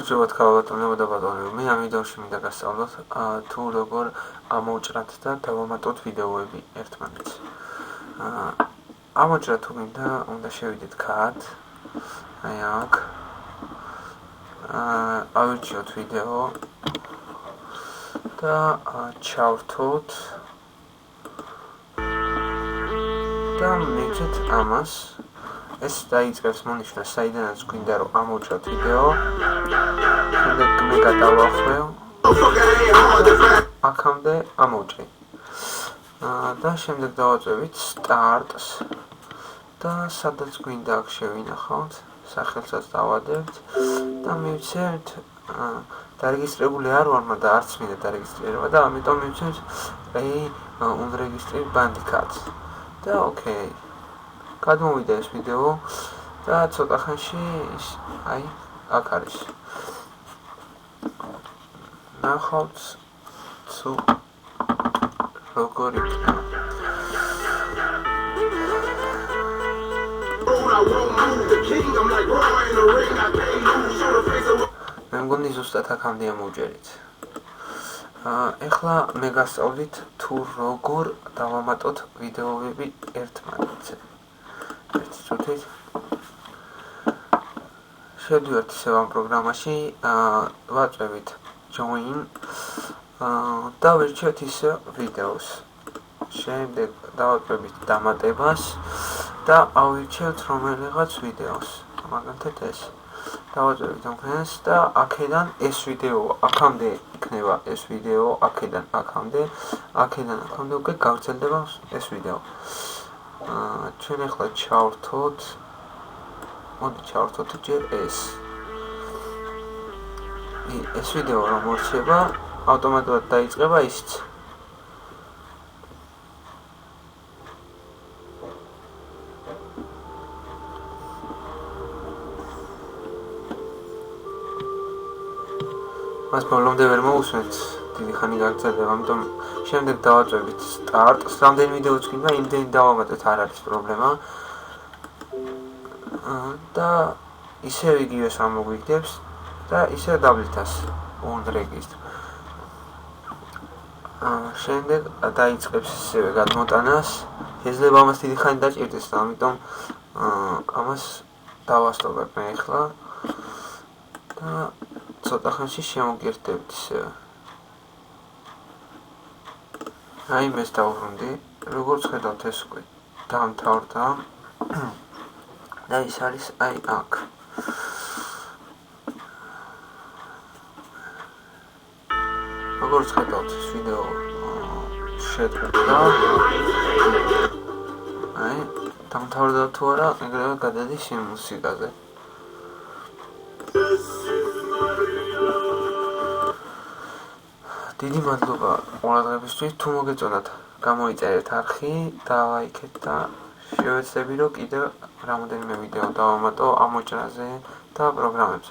მოგესალმებით ქალბატონებო და ბატონებო, მე ამ ვიდეოში მინდა გასწავლოთ თუ როგორ ამოვჭრათ და დავამატოთ ვიდეოები ერთმანეთს. ამოვჭრათ თუ უნდა შევიდეთ ქად, აი აქ. ავირჩიოთ ვიდეო და ჩავრთოთ და მივცეთ ამას. ეს დაიწყებს მონიშნა საიდანაც გვინდა რომ ამოვჭრათ ვიდეო. შემდეგ მე გადავახვევ აქამდე ამოვჭრი. და შემდეგ დავაწევით სტარტს და სადაც გვინდა აქ შევინახავთ, სახელსაც დავადებთ და მივცემთ დარეგისტრირებული არ ვარ, მაგრამ არც მინდა დარეგისტრირება და ამიტომ მივცემთ unregistered bandicats და ოკეი. გადმოვიდა ეს ვიდეო და ცოტა ხანში აი აქ არის. ნახავთ თუ როგორ იქნება. მე მგონი ზუსტად აქამდე ამოვჭერით. ეხლა მე გასწავლით თუ როგორ დავამატოთ ვიდეოები ერთმანეთზე. შევდივართ ისევ ამ პროგრამაში, ვაწვევით join და ვირჩევთ ისევ ვიდეოს. შემდეგ დავაწვევით დამატებას და ავირჩევთ რომელიღაც ვიდეოს. მაგალითად ეს. დავაწვევით ამას და აქედან ეს ვიდეო, აქამდე იქნება ეს ვიდეო, აქედან აქამდე უკვე გავრცელდება ეს ვიდეო. ჩვენ ახლა ჩავრთოთ. მოდი ჩავრთოთ ჯერ ეს. ეს ვიდეო რომ მორჩება, ავტომატურად დაიწყება ისიც. მას ბოლომდე ვერ მოусვენთ, დიდი ხანი გაგრძელდება, ამიტომ შემდეგ დავაწვევით სტარტს. რამდენი ვიდეოც გვინდა, იმდენი დავამატეთ, არ არის პრობლემა. და ისევ იგივეს ამოგვიგდებს და ისევ დაბლითას unregister. შემდეგ დაიწყებს ისევე გადმოტანას. შეიძლება ამას დიდი ხანი დაჭირდეს და ამიტომ ამას დავასტობებ მე ახლა და ცოტა ხანში შემოგერთდებით ისევე. აი მეს დავვრუნდი, როგორც ხედავთ ეს უკვე დამთავრდა. და ის არის აი აქ. როგორც ხედავთ ეს ვიდეო შედგება. აი დამთავრდა თუ არა, ეგრევე გადადის იმ მუსიკაზე. დიდი მადლობა ყურადღებისთვის. თუ მოგეწონათ, გამოიწერეთ არხი, დავაიქეთ და შევეცდები რომ კიდევ რამოდენიმე ვიდეო დავამატო ამოჭრაზე და პროგრამებზე.